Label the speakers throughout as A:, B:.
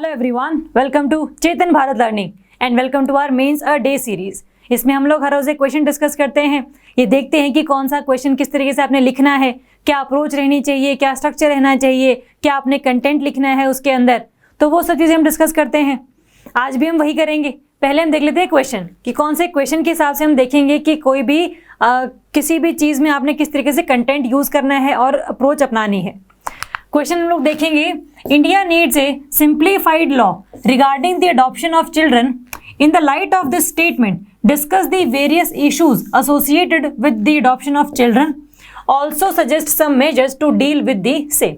A: Hello everyone, welcome to Chetan Bharat learning and welcome to our mains a day series. इसमें हम लोग हर रोज एक question discuss करते हैं। ये देखते हैं कि कौन सा क्वेश्चन किस तरीके से आपने लिखना है, क्या अप्रोच रहनी चाहिए, क्या स्ट्रक्चर रहना चाहिए, क्या आपने कंटेंट लिखना है उसके अंदर। तो वो सब चीज़ें हम डिस्कस करते हैं। आज भी हम वही करेंगे। पहले हम देख लेते हैं क्वेश्चन कि कौन से क्वेश्चन के हिसाब से हम देखेंगे कि कोई भी किसी भी चीज़ में आपने किस तरीके से कंटेंट यूज़ करना है और अप्रोच अपनानी है। क्वेश्चन हम लोग देखेंगे, India needs a simplified law regarding the adoption of children. In the light of this statement discuss the various issues associated with the adoption of children, also suggest some measures to deal with the same.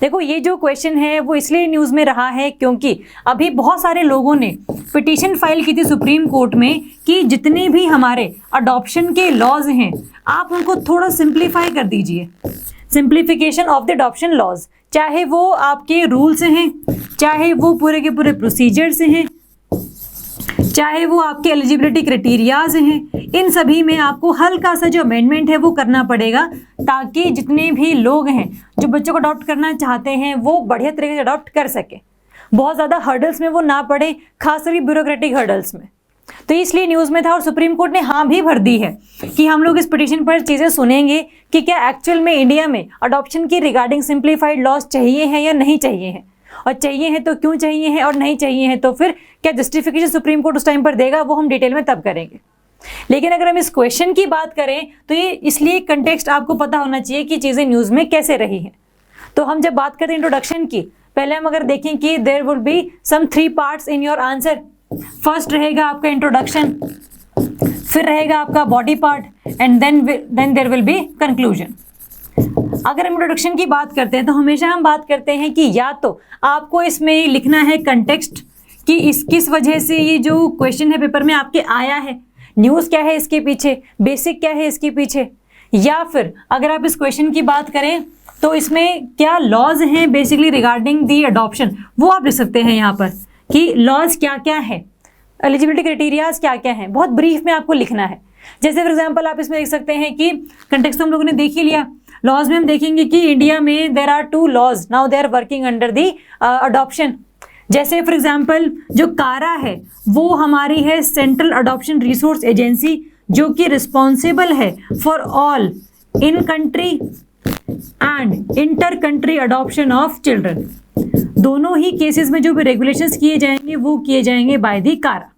A: देखो, ये जो question है वो इसलिए news में रहा है क्योंकि अभी बहुत सारे लोगों ने पिटीशन फाइल की थी सुप्रीम कोर्ट में कि जितने भी हमारे अडॉप्शन के लॉज हैं आप उनको थोड़ा सिंप्लीफाई कर दीजिए। Simplification of the adoption laws, चाहे वो आपके रूल्स हैं, चाहे वो पूरे के पूरे प्रोसीजर्स हैं, चाहे वो आपके एलिजिबिलिटी क्राइटेरियाज हैं, इन सभी में आपको हल्का सा जो अमेंडमेंट है वो करना पड़ेगा ताकि जितने भी लोग हैं जो बच्चों को अडॉप्ट करना चाहते हैं वो बढ़िया तरीके से अडॉप्ट कर सके, बहुत ज़्यादा हर्डल्स में वो ना पड़े, खासकर ब्यूरोक्रेटिक हर्डल्स में। तो इसलिए न्यूज़ में था और सुप्रीम कोर्ट ने हाँ भी भर दी है कि हम लोग इस पिटीशन पर चीज़ें सुनेंगे कि क्या एक्चुअल में इंडिया में अडॉप्शन की रिगार्डिंग सिंप्लीफाइड लॉज चाहिए हैं या नहीं चाहिए हैं, और चाहिए हैं तो क्यों चाहिए हैं, और नहीं चाहिए हैं तो फिर क्या जस्टिफिकेशन सुप्रीम कोर्ट उस टाइम पर देगा, वो हम डिटेल में तब करेंगे। लेकिन अगर हम इस क्वेश्चन की बात करें तो ये इसलिए कंटेक्स्ट आपको पता होना चाहिए कि चीज़ें न्यूज़ में कैसे रही हैं। तो हम जब बात करते हैं इंट्रोडक्शन की, पहले हम अगर देखें कि there will be some 3 parts in your answer. First रहेगा आपका इंट्रोडक्शन, फिर रहेगा आपका body part and then there will be conclusion. अगर हम इंट्रोडक्शन की बात करते हैं तो हमेशा हम बात करते हैं कि या तो आपको इसमें लिखना है कंटेक्स्ट कि इस किस वजह से ये जो क्वेश्चन है पेपर में आपके आया है, न्यूज़ क्या है इसके पीछे, बेसिक क्या है इसके पीछे, या फिर अगर आप इस क्वेश्चन की बात करें तो इसमें क्या लॉज हैं बेसिकली रिगार्डिंग दी अडॉप्शन, वो आप लिख सकते हैं यहाँ पर कि लॉज क्या क्या है, एलिजिबिलिटी क्राइटेरियाज क्या क्या हैं, बहुत ब्रीफ में आपको लिखना है। जैसे फॉर एग्जांपल आप इसमें देख सकते हैं कि कंटेक्स्ट तो हम लोगों ने देख ही लिया। लॉज में हम देखेंगे कि इंडिया में there are 2 laws now they are working under the adoption. जैसे फॉर एग्जांपल जो कारा है वो हमारी है सेंट्रल अडॉप्शन रिसोर्स एजेंसी, जो कि रिस्पॉन्सिबल है for all in country and inter country adoption of children. दोनों ही केसेस में जो भी रेगुलेशंस किए जाएंगे वो किए जाएंगे बाय दी कारा,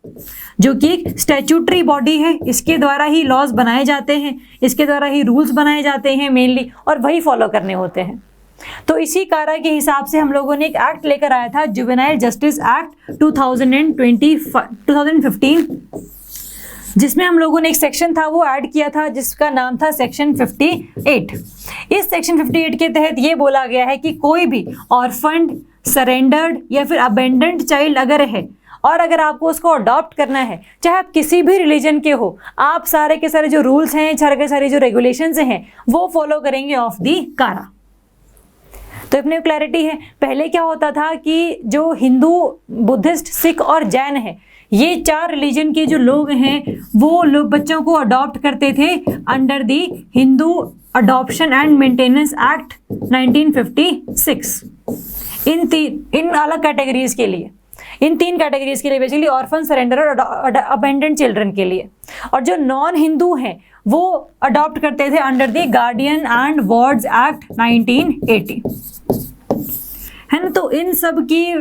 A: जो कि एक स्टैट्यूटरी बॉडी है। इसके द्वारा ही लॉज बनाए जाते हैं, इसके द्वारा ही रूल्स बनाए जाते हैं मेनली, और वही फॉलो करने होते हैं। तो इसी कारा के हिसाब से हम लोगों ने एक एक्ट लेकर आया था, जुवेनाइल जस्टिस एक्ट 2015, जिसमें हम लोगों ने एक सेक्शन था वो ऐड किया था जिसका नाम था सेक्शन 58। इस सेक्शन 58 के तहत ये बोला गया है कि कोई भी ऑर्फन्ड, सरेंडर्ड या फिर अबेंडेंड चाइल्ड अगर है और अगर आपको उसको अडॉप्ट करना है, चाहे आप किसी भी रिलीजन के हो, आप सारे के सारे जो रूल्स हैं, सारे के सारे जो रेगुलेशंस हैं वो फॉलो करेंगे ऑफ दी कारा। तो अपने क्लैरिटी है। पहले क्या होता था कि जो हिंदू, बुद्धिस्ट, सिख और जैन है, ये 4 रिलीजन के जो लोग हैं वो लोग बच्चों को अडॉप्ट करते थे under the Hindu adoption and maintenance act 1956। इन अलग कैटेगरीज के लिए, इन 3 कैटेगरीज के लिए बेसिकली ऑर्फन, सरेंडर और अबेंडेंड चिल्ड्रन के लिए। और जो नॉन हिंदू हैं वो अडॉप्ट करते थे under the guardian and wards act 1980, है ना। तो इन सब की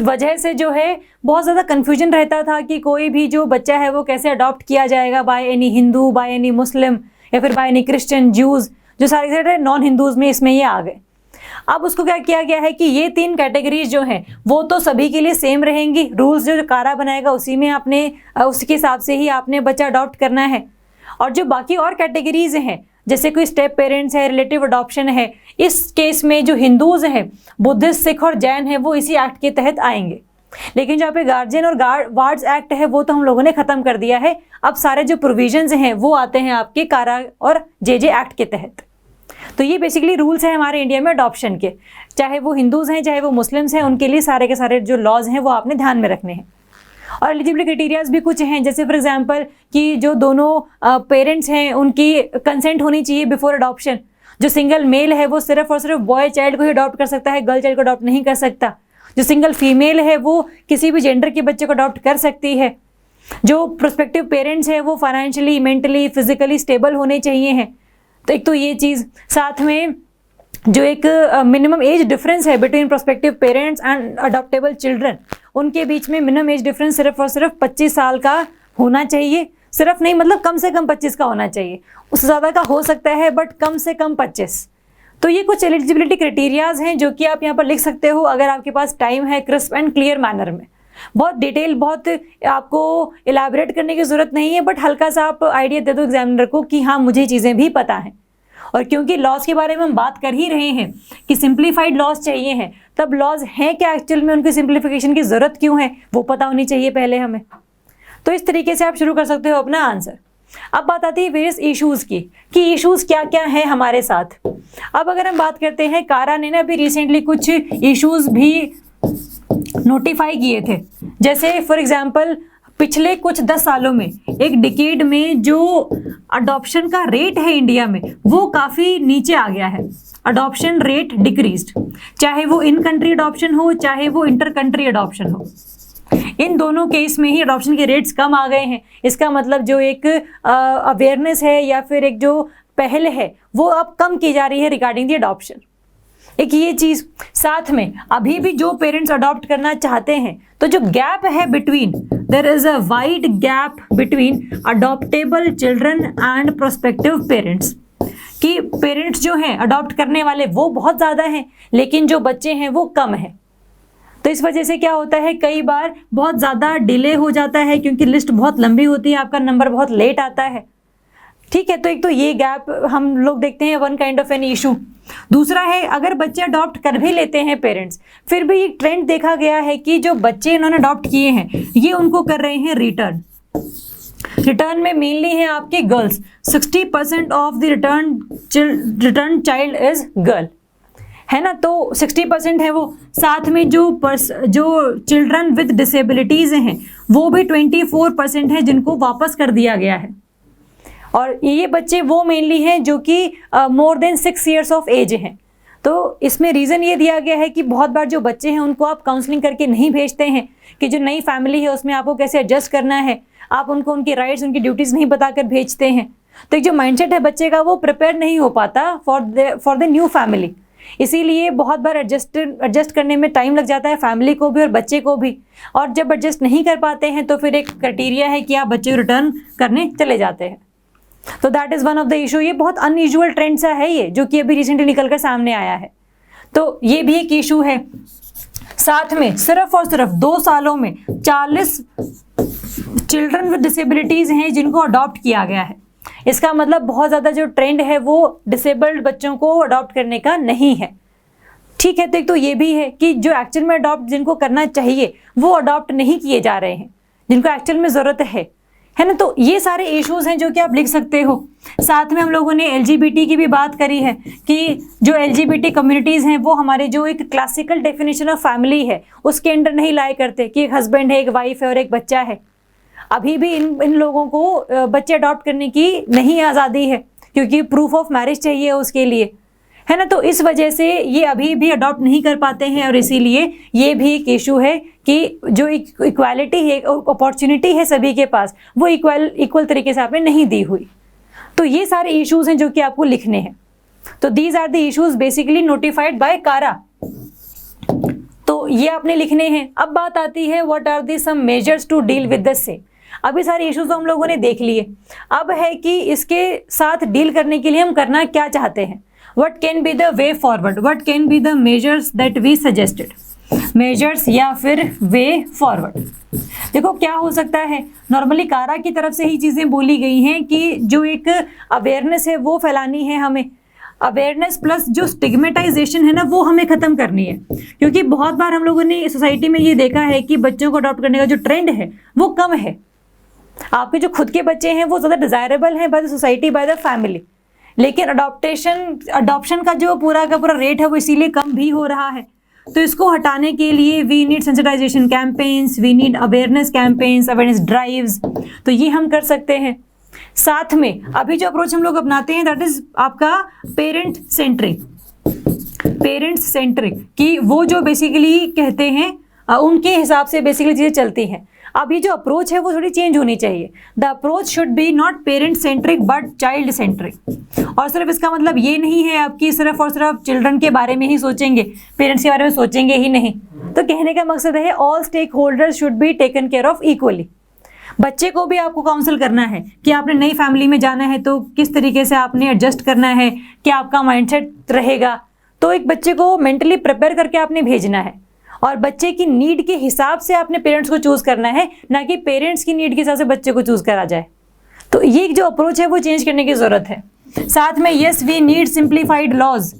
A: वजह से जो है बहुत ज़्यादा कन्फ्यूजन रहता था कि कोई भी जो बच्चा है वो कैसे अडॉप्ट किया जाएगा, by any Hindu, by any मुस्लिम या फिर बाय एनी क्रिश्चियन, ज्यूज़, जो सारे सारे नॉन हिंदूज़ में इसमें ये आ गए। अब उसको क्या किया गया है कि ये 3 कैटेगरीज जो हैं वो तो सभी के लिए सेम रहेंगी। रूल्स जो कारा बनाएगा उसी में आपने, उसके हिसाब से ही आपने बच्चा अडॉप्ट करना है। और जो बाकी और कैटेगरीज हैं, जैसे कोई स्टेप पेरेंट्स है, रिलेटिव अडॉप्शन है, इस केस में जो हिंदूज़ हैं, बुद्धिस्ट, सिख और जैन है, वो इसी एक्ट के तहत आएंगे। लेकिन जो पे गार्जियन और वार्ड्स एक्ट है वो तो हम लोगों ने ख़त्म कर दिया है। अब सारे जो प्रोविजंस हैं वो आते हैं आपके कारा और जे एक्ट के तहत। तो ये बेसिकली रूल्स हैं हमारे इंडिया में अडॉप्शन के, चाहे वो हिंदूज़ हैं चाहे वो मुस्लिम्स हैं, उनके लिए सारे के सारे जो लॉज हैं वो आपने ध्यान में रखने हैं। और एलिजिबिलिटी क्राइटेरियाज भी कुछ हैं, जैसे फॉर एग्जांपल कि जो दोनों पेरेंट्स हैं उनकी कंसेंट होनी चाहिए बिफोर अडॉप्शन। जो सिंगल मेल है वो सिर्फ और सिर्फ बॉय चाइल्ड को ही अडॉप्ट कर सकता है, गर्ल चाइल्ड को अडॉप्ट नहीं कर सकता। जो सिंगल फीमेल है वो किसी भी जेंडर के बच्चे को अडॉप्ट कर सकती है। जो प्रोस्पेक्टिव पेरेंट्स है वो फाइनेंशियली, मेंटली, फिजिकली स्टेबल होने चाहिए हैं। तो एक तो ये चीज़, साथ में जो एक मिनिमम एज डिफरेंस है between prospective parents and adoptable children, उनके बीच में मिनिमम एज डिफरेंस सिर्फ और सिर्फ 25 साल का होना चाहिए। सिर्फ नहीं, मतलब कम से कम 25 का होना चाहिए, उससे ज़्यादा का हो सकता है बट कम से कम 25। तो ये कुछ एलिजिबिलिटी क्राइटेरियाज हैं जो कि आप यहाँ पर लिख सकते हो अगर आपके पास टाइम है, क्रिस्प एंड क्लियर मैनर में। बहुत डिटेल, बहुत आपको इलैबोरेट करने की ज़रूरत नहीं है, बट हल्का सा आप आइडिया दे दो एग्जामिनर को कि हाँ मुझे चीज़ें भी पता हैं। और क्योंकि लॉज के बारे में हम बात कर ही रहे हैं कि सिंप्लीफाइड लॉज चाहिए हैं, तब लॉज हैं क्या एक्चुअल में, उनकी सिंप्लीफिकेशन की ज़रूरत क्यों है, वो पता होनी चाहिए पहले हमें। तो इस तरीके से आप शुरू कर सकते हो अपना आंसर। अब बात आती है वेरियस इश्यूज़ की कि इश्यूज़ क्या क्या हैं हमारे साथ। अब अगर हम बात करते हैं, कारा ने ना अभी रिसेंटली कुछ इश्यूज़ भी नोटिफाई किए थे। जैसे फॉर एग्जांपल पिछले कुछ 10 सालों में, एक डिकेड में जो अडॉप्शन का रेट है इंडिया में वो काफ़ी नीचे आ गया है। अडॉप्शन रेट डिक्रीज्ड, चाहे वो इन कंट्री अडॉप्शन हो चाहे वो इंटर कंट्री अडॉप्शन हो, इन दोनों केस में ही अडॉप्शन के रेट्स कम आ गए हैं। इसका मतलब जो एक अवेयरनेस है या फिर एक जो पहल है वो अब कम की जा रही है रिगार्डिंग दी अडॉप्शन। एक ये चीज़, साथ में अभी भी जो पेरेंट्स अडॉप्ट करना चाहते हैं तो जो गैप है between, there is a wide gap between adoptable children and prospective parents, कि पेरेंट्स जो हैं अडॉप्ट करने वाले वो बहुत ज़्यादा हैं लेकिन जो बच्चे हैं वो कम हैं। तो इस वजह से क्या होता है, कई बार बहुत ज़्यादा डिले हो जाता है क्योंकि लिस्ट बहुत लंबी होती है, आपका नंबर बहुत लेट आता है। ठीक है, तो एक तो ये गैप हम लोग देखते हैं, one kind of an issue. दूसरा है, अगर बच्चे अडॉप्ट कर भी लेते हैं पेरेंट्स, फिर भी एक ट्रेंड देखा गया है कि जो बच्चे इन्होंने अडॉप्ट किए हैं ये उनको कर रहे हैं रिटर्न। रिटर्न में मेनली है आपके girls, 60% of the return child is girl, है ना। तो 60% है वो। साथ में जो चिल्ड्रन विद डिसेबिलिटीज हैं वो भी 24% है जिनको वापस कर दिया गया है। और ये बच्चे वो मेनली हैं जो कि more than 6 years of age हैं। तो इसमें रीज़न ये दिया गया है कि बहुत बार जो बच्चे हैं उनको आप काउंसलिंग करके नहीं भेजते हैं कि जो नई फैमिली है उसमें आपको कैसे एडजस्ट करना है, आप उनको उनके राइट्स, उनकी ड्यूटीज़ नहीं बताकर भेजते हैं। तो एक जो माइंडसेट है बच्चे का वो प्रिपेयर नहीं हो पाता फॉर द न्यू फैमिली। इसीलिए बहुत बार एडजस्ट करने में टाइम लग जाता है फैमिली को भी और बच्चे को भी। और जब एडजस्ट नहीं कर पाते हैं तो फिर एक क्राइटेरिया है कि आप बच्चे को रिटर्न करने चले जाते हैं। तो that is one of the issue. ये बहुत अनयूजुअल ट्रेंड सा है ये, जो कि अभी रिसेंटली निकल कर सामने आया है। तो ये भी एक इशू है। साथ में सिर्फ और सिर्फ 2 सालों में 40 चिल्ड्रन विद डिसेबिलिटीज़ हैं जिनको अडॉप्ट किया गया है। इसका मतलब बहुत ज़्यादा जो ट्रेंड है वो डिसेबल्ड बच्चों को अडॉप्ट करने का नहीं है। ठीक है, तो एक तो ये भी है कि जो एक्चुअल में अडॉप्ट जिनको करना चाहिए वो अडॉप्ट नहीं किए जा रहे हैं, जिनको एक्चुअल में ज़रूरत है ना। तो ये सारे इश्यूज़ हैं जो कि आप लिख सकते हो। साथ में हम लोगों ने LGBT की भी बात करी है कि जो LGBT कम्युनिटीज़ हैं वो हमारे जो एक क्लासिकल डेफिनेशन ऑफ फैमिली है उसके अंडर नहीं लाए करते कि एक हस्बैंड है, एक वाइफ है और एक बच्चा है। अभी भी इन लोगों को बच्चे अडॉप्ट करने की नहीं आज़ादी है क्योंकि प्रूफ ऑफ मैरिज चाहिए उसके लिए, है ना। तो इस वजह से ये अभी भी अडॉप्ट नहीं कर पाते हैं और इसीलिए ये भी एक इशू है कि जो इक्वालिटी है, अपॉर्चुनिटी है सभी के पास, वो इक्वल तरीके से आपने नहीं दी हुई। तो ये सारे इश्यूज़ हैं जो कि आपको लिखने हैं। तो these are the issues basically notified by CARA. तो ये आपने लिखने हैं। अब बात आती है what are the some measures to deal with the same. अभी सारे इश्यूज तो हम लोगों ने देख लिए। अब है कि इसके साथ डील करने के लिए हम करना क्या चाहते हैं। What can be the way forward? What can be the measures that we suggested? Measures या फिर way forward? देखो क्या हो सकता है। नॉर्मली कारा की तरफ से ही चीज़ें बोली गई हैं कि जो एक अवेयरनेस है वो फैलानी है हमें। अवेयरनेस प्लस जो स्टिग्मेटाइजेशन है ना वो हमें ख़त्म करनी है, क्योंकि बहुत बार हम लोगों ने सोसाइटी में ये देखा है कि बच्चों को अडॉप्ट करने का जो ट्रेंड है वो कम है। आपके जो खुद के बच्चे हैं वो ज़्यादा डिज़ायरेबल हैं by the society, by the family, लेकिन अडॉप्शन का जो पूरा का पूरा रेट है वो इसीलिए कम भी हो रहा है। तो इसको हटाने के लिए we need sensitization campaigns, we need awareness campaigns, awareness drives. तो ये हम कर सकते हैं। साथ में अभी जो अप्रोच हम लोग अपनाते हैं दैट इज आपका पेरेंट सेंट्रिक। पेरेंट्स सेंट्रिक, कि वो जो बेसिकली कहते हैं उनके हिसाब से बेसिकली चीज़ें चलती हैं। अब ये जो अप्रोच है वो थोड़ी चेंज होनी चाहिए। The approach should be not parent centric but child centric. और सिर्फ इसका मतलब ये नहीं है आपकी सिर्फ और सिर्फ चिल्ड्रन के बारे में ही सोचेंगे, पेरेंट्स के बारे में सोचेंगे ही नहीं। तो कहने का मकसद है all stakeholders should be taken care of equally. बच्चे को भी आपको काउंसिल करना है कि आपने नई फैमिली में जाना है तो किस तरीके से आपने एडजस्ट करना है, क्या आपका माइंडसेट रहेगा। तो एक बच्चे को मेंटली प्रिपेयर करके आपने भेजना है और बच्चे की नीड के हिसाब से आपने पेरेंट्स को चूज करना है, ना कि पेरेंट्स की नीड के हिसाब से बच्चे को चूज करा जाए। तो ये जो अप्रोच है वो चेंज करने की जरूरत है। साथ में yes we need simplified laws.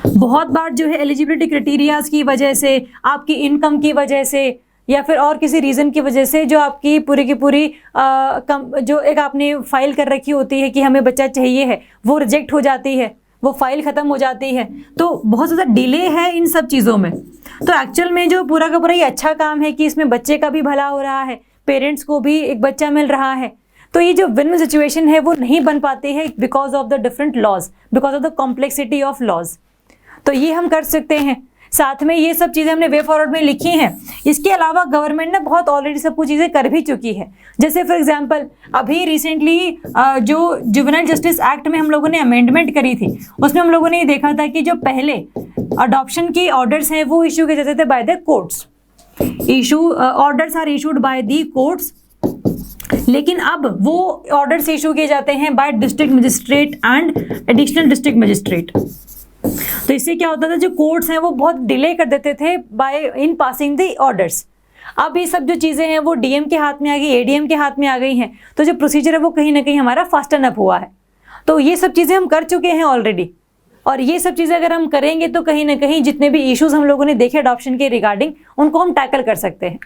A: बहुत बार जो है एलिजिबिलिटी क्राइटेरियाज की वजह से, आपकी इनकम की वजह से या फिर और किसी रीज़न की वजह से जो आपकी पूरी की पूरी जो एक आपने फाइल कर रखी होती है कि हमें बच्चा चाहिए है, वो रिजेक्ट हो जाती है, वो फाइल ख़त्म हो जाती है। तो बहुत ज़्यादा डिले है इन सब चीज़ों में। तो एक्चुअल में जो पूरा का पूरा ये अच्छा काम है कि इसमें बच्चे का भी भला हो रहा है, पेरेंट्स को भी एक बच्चा मिल रहा है। तो ये जो विन विन सिचुएशन है वो नहीं बन पाती है because of the different laws, because of the complexity of laws. तो ये हम कर सकते हैं। साथ में ये सब चीज़ें हमने वे फॉरवर्ड में लिखी हैं। इसके अलावा गवर्नमेंट ने बहुत ऑलरेडी सब कुछ चीज़ें कर भी चुकी है। जैसे फॉर एग्जांपल अभी रिसेंटली जो जुवेनाइल जस्टिस एक्ट में हम लोगों ने अमेंडमेंट करी थी, उसमें हम लोगों ने ये देखा था कि जो पहले अडॉप्शन की ऑर्डर्स हैं वो इशू किए जाते थे by the courts. Orders are issued by the courts, लेकिन अब वो ऑर्डर्स इशू किए जाते हैं by district magistrate and additional district magistrate. तो इससे क्या होता था, जो कोर्ट्स हैं वो बहुत डिले कर देते थे by in passing the orders. अब ये सब जो चीज़ें हैं वो डीएम के हाथ में आ गई, एडीएम के हाथ में आ गई हैं। तो जो प्रोसीजर है वो कहीं ना कहीं हमारा फास्टन अप हुआ है। तो ये सब चीज़ें हम कर चुके हैं ऑलरेडी, और ये सब चीज़ें अगर हम करेंगे तो कहीं ना कहीं जितने भी इश्यूज हम लोगों ने देखे अडॉप्शन के रिगार्डिंग, उनको हम टैकल कर सकते हैं।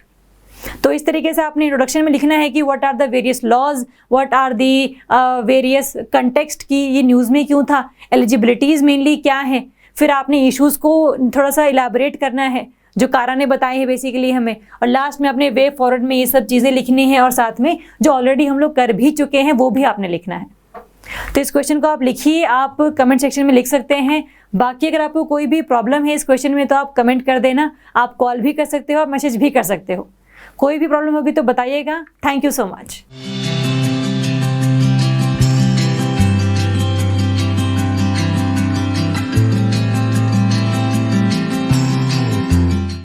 A: तो इस तरीके से आपने इंट्रोडक्शन में लिखना है कि what are the various laws, what are the various context, की ये न्यूज़ में क्यों था, एलिजिबिलिटीज़ मेनली क्या है। फिर आपने इश्यूज़ को थोड़ा सा इलाबोरेट करना है, जो कारा ने बताए हैं बेसिकली हमें, और लास्ट में अपने वे फॉरवर्ड में ये सब चीज़ें लिखनी है, और साथ में जो ऑलरेडी हम लोग कर भी चुके हैं वो भी आपने लिखना है। तो इस क्वेश्चन को आप लिखिए, आप कमेंट सेक्शन में लिख सकते हैं। बाकी अगर आपको कोई भी प्रॉब्लम है इस क्वेश्चन में तो आप कमेंट कर देना, आप कॉल भी कर सकते हो, आप मैसेज भी कर सकते हो। कोई भी प्रॉब्लम होगी तो बताइएगा। Thank you so much.